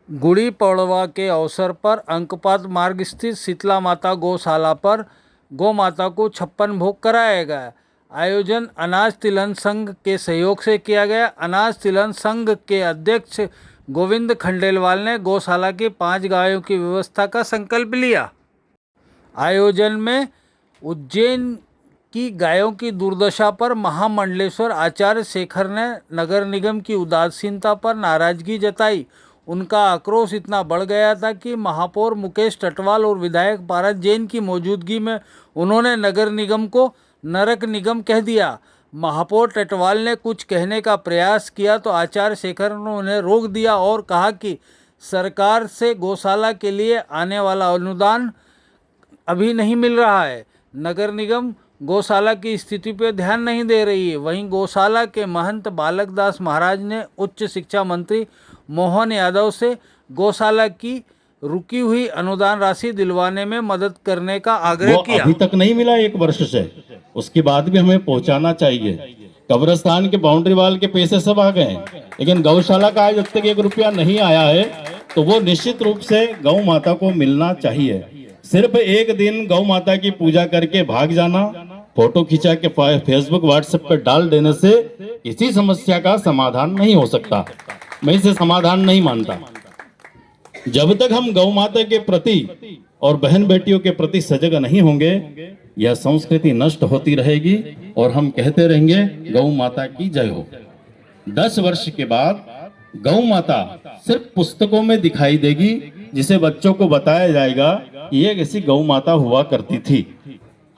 गुड़ी पड़वा के अवसर पर अंकपात मार्ग स्थित शीतला माता गौशाला पर गौ माता को 56 भोग कराया गया। आयोजन अनाज तिलहन संघ के सहयोग से किया गया। अनाज तिलहन संघ के अध्यक्ष गोविंद खंडेलवाल ने गौशाला की 5 गायों की व्यवस्था का संकल्प लिया। आयोजन में उज्जैन की गायों की दुर्दशा पर महामंडलेश्वर आचार्य शेखर ने नगर निगम की उदासीनता पर नाराजगी जताई। उनका आक्रोश इतना बढ़ गया था कि महापौर मुकेश टटवाल और विधायक पारस जैन की मौजूदगी में उन्होंने नगर निगम को नरक निगम कह दिया। महापौर टटवाल ने कुछ कहने का प्रयास किया तो आचार्य शेखर ने उन्हें रोक दिया और कहा कि सरकार से गौशाला के लिए आने वाला अनुदान अभी नहीं मिल रहा है। नगर निगम गौशाला की स्थिति पर ध्यान नहीं दे रही है। वहीं गौशाला के महंत बालक दास महाराज ने उच्च शिक्षा मंत्री मोहन यादव से गौशाला की रुकी हुई अनुदान राशि दिलवाने में मदद करने का आग्रह किया। अभी तक नहीं मिला 1 वर्ष से, उसके बाद भी हमें पहुंचाना चाहिए। कब्रिस्तान के बाउंड्री वाल के पैसे सब आ गए, लेकिन गौशाला का आज तक 1 रुपया नहीं आया है, तो वो निश्चित रूप से गौ माता को मिलना चाहिए। सिर्फ एक दिन गौ माता की पूजा करके भाग जाना, फोटो खिंचा के फेसबुक व्हाट्सएप पर डाल देने से किसी समस्या का समाधान नहीं हो सकता। मैं इसे समाधान नहीं मानता। जब तक हम गौ माता के प्रति और बहन बेटियों के प्रति सजग नहीं होंगे, यह संस्कृति नष्ट होती रहेगी और हम कहते रहेंगे गौ माता की जय हो। 10 वर्ष के बाद गौ माता सिर्फ पुस्तकों में दिखाई देगी, जिसे बच्चों को बताया जाएगा कि ये ऐसी गौ माता हुआ करती थी।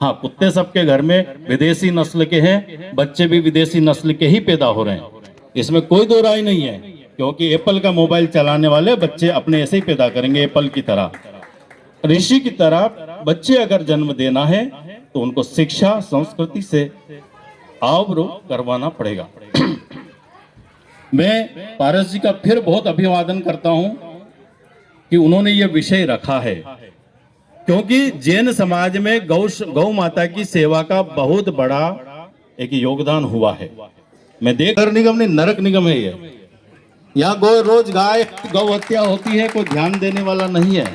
हाँ, कुत्ते सबके घर में विदेशी नस्ल के हैं, बच्चे भी विदेशी नस्ल के ही पैदा हो रहे हैं, इसमें कोई दो राय नहीं है। क्योंकि एप्पल का मोबाइल चलाने वाले बच्चे अपने ऐसे ही पैदा करेंगे, एप्पल की तरह, ऋषि की तरह। बच्चे अगर जन्म देना है तो उनको शिक्षा संस्कृति से आवरूप करवाना पड़ेगा। मैं पारस जी का फिर बहुत अभिवादन करता हूं कि उन्होंने ये विषय रखा है, क्योंकि जैन समाज में गौ माता की सेवा का बहुत बड़ा एक योगदान हुआ है। मैं देख नगर निगम नहीं, नरक निगम है ये। यहाँ रोज गाय गौ हत्या होती है, कोई ध्यान देने वाला नहीं है।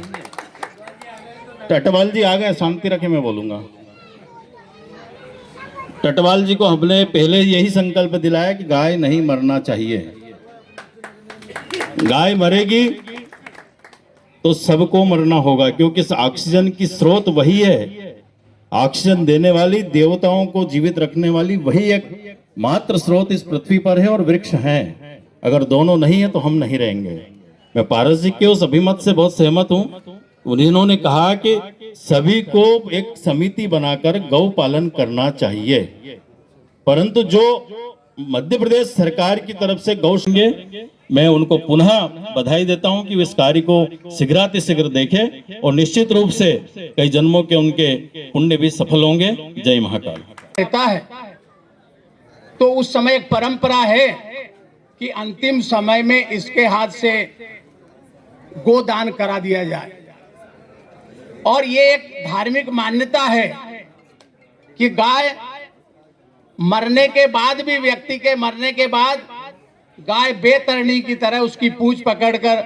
टटवाल जी आ गए, शांति रखे, मैं बोलूंगा। टटवाल जी को हमने पहले यही संकल्प दिलाया कि गाय नहीं मरना चाहिए। गाय मरेगी तो सबको मरना होगा, क्योंकि इस ऑक्सीजन की स्रोत वही है। ऑक्सीजन देने वाली, देवताओं को जीवित रखने वाली वही एक मात्र स्रोत इस पृथ्वी पर है, और वृक्ष हैं। अगर दोनों नहीं है तो हम नहीं रहेंगे। मैं पारस जी के उस अभिमत से बहुत सहमत हूं। उन्होंने कहा कि सभी को एक समिति बनाकर गौ पालन करना चाहिए, परंतु जो मध्य प्रदेश सरकार की तरफ से गौ संघ, मैं उनको पुनः बधाई देता हूं कि इस कार्य को शीघ्रातिशीघ्र देखें और निश्चित रूप से कई जन्मों के उनके पुण्य भी सफल होंगे। जय महाकाल। रहता है तो उस समय एक परंपरा है कि अंतिम समय में इसके हाथ से गोदान करा दिया जाए, और ये एक धार्मिक मान्यता है कि गाय मरने के बाद भी, व्यक्ति के मरने के बाद गाय बेतरणी की तरह उसकी पूंछ पकड़कर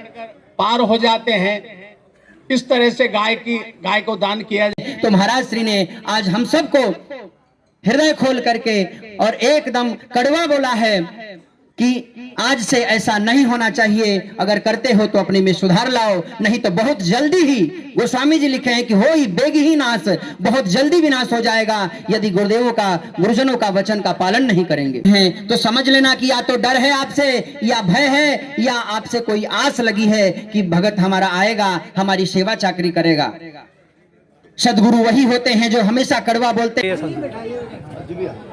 पार हो जाते हैं। इस तरह से गाय को दान किया जाए। तो महाराज श्री ने आज हम सबको हृदय खोल करके और एकदम कड़वा बोला है कि आज से ऐसा नहीं होना चाहिए। अगर करते हो तो अपने में सुधार लाओ, नहीं तो बहुत जल्दी ही, गोस्वामी जी लिखे हैं कि हो ही बेग ही नाश, बहुत जल्दी विनाश हो जाएगा यदि गुरुदेवों का, गुरुजनों का वचन का पालन नहीं करेंगे। हैं तो समझ लेना कि या तो डर है आपसे, या भय है, या आपसे कोई आस लगी है कि भगत हमारा आएगा, हमारी सेवा चाकरी करेगा। सदगुरु वही होते हैं जो हमेशा कड़वा बोलते हैं।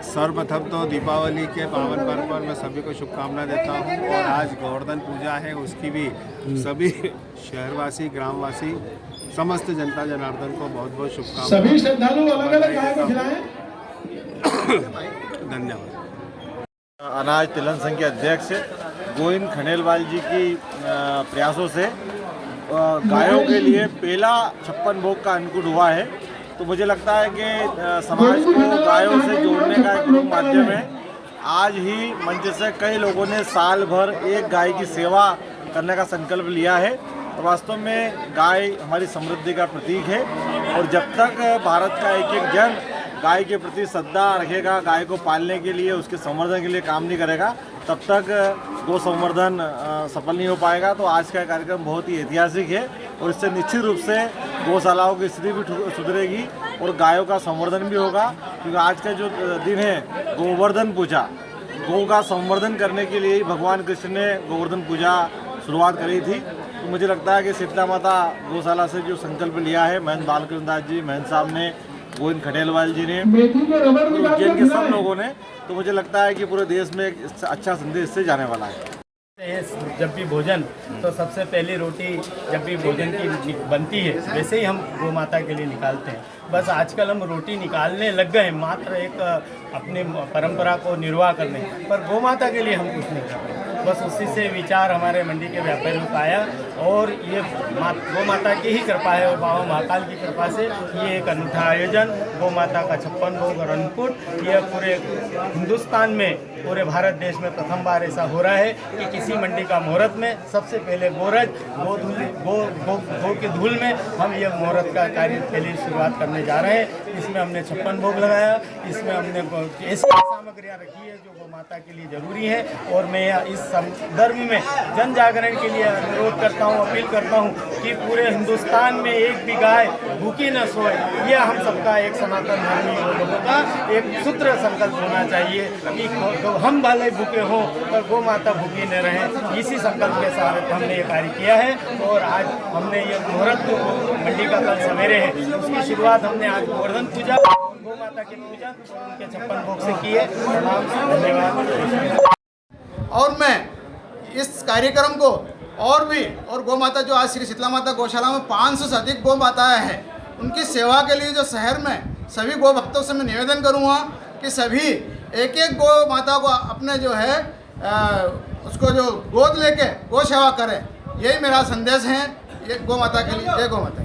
सर्वप्रथम तो दीपावली के पावन पर्व पर मैं सभी को शुभकामनाएं देता हूं, और आज गोवर्धन पूजा है, उसकी भी सभी शहरवासी, ग्रामवासी, समस्त जनता जनार्दन को बहुत बहुत शुभकामनाएं। सभी श्रद्धालु अलग अलग गाय को खिलाएं। धन्यवाद। अनाज तिलहन संघ के अध्यक्ष गोविंद खंडेलवाल जी की प्रयासों से गायों के लिए पहला 56 भोग का अन्नकूट हुआ है, तो मुझे लगता है कि समाज को गायों से जोड़ने का एक प्रमुख माध्यम है। आज ही मंच से कई लोगों ने साल भर एक गाय की सेवा करने का संकल्प लिया है। और वास्तव में गाय हमारी समृद्धि का प्रतीक है और जब तक भारत का एक एक जन गाय के प्रति श्रद्धा रखेगा, गाय को पालने के लिए, उसके संवर्धन के लिए काम नहीं करेगा, तब तक गौ संवर्धन सफल नहीं हो पाएगा। तो आज का कार्यक्रम बहुत ही ऐतिहासिक है और इससे निश्चित रूप से गौशालाओं की स्थिति भी सुधरेगी और गायों का संवर्धन भी होगा। क्योंकि आज का जो दिन है गोवर्धन पूजा, गौ का संवर्धन करने के लिए भगवान कृष्ण ने गोवर्धन पूजा शुरुआत करी थी। तो मुझे लगता है कि शीतला माता गौशाला से जो संकल्प लिया है महंत बालकृष्ण दास जी, महंत साहब ने, गोविंद खंडेलवाल जी ने, उज्जैन के सब लोगों ने, तो मुझे लगता है कि पूरे देश में एक अच्छा संदेश इससे जाने वाला है। जब भी भोजन तो सबसे पहली रोटी जब भी भोजन की बनती है वैसे ही हम गौ माता के लिए निकालते हैं। बस आजकल हम रोटी निकालने लग गए मात्र एक अपनी परंपरा को निर्वाह करने, पर गौ माता के लिए हम कुछ नहीं कर रहे। बस उसी से विचार हमारे मंडी के व्यापारियों का आया और ये गौ माता की ही कृपा है और बाबा महाकाल की कृपा से ये एक अनूठा आयोजन गौ माता का 56 भोग और अन्नकूट ये पूरे हिंदुस्तान में, पूरे भारत देश में प्रथम बार ऐसा हो रहा है कि किसी मंडी का मुहूर्त में सबसे पहले गोरज गौ की धूल में हम ये मुहूर्त का कार्य के लिए शुरुआत करने जा रहे हैं। इसमें हमने 56 भोग लगाया, इसमें हमने ऐसी सामग्रियाँ रखी है जो गौ माता के लिए जरूरी है। और मैं इस संदर्भ में जन जागरण के लिए अनुरोध करता हूँ, अपील करता हूँ कि पूरे हिंदुस्तान में एक भी गाय भूखी न सोए। यह हम सबका एक सनातन धर्मी लोगों का एक सूत्र संकल्प होना चाहिए कि हम भले भूखे हों पर गौ माता भूखी न रहें। इसी संकल्प के साथ हमने ये कार्य किया है और आज हमने ये मुहूर्त जो मंडी का कल सवेरे है उसकी शुरुआत हमने आज गोवर्धन पूजा, गौ माता की पूजा उनके 56 भोग से की है। धन्यवाद। और मैं इस कार्यक्रम को और गौ माता जो आज श्री शीतला माता गौशाला में 500 से अधिक गौ माताएँ हैं, उनकी सेवा के लिए जो शहर में सभी गौ भक्तों से मैं निवेदन करूँगा कि सभी एक एक गौ माता को अपने जो है उसको जो गोद लेके गौ सेवा करें। यही मेरा संदेश है ये गौ माता के लिए। जय गौ माता।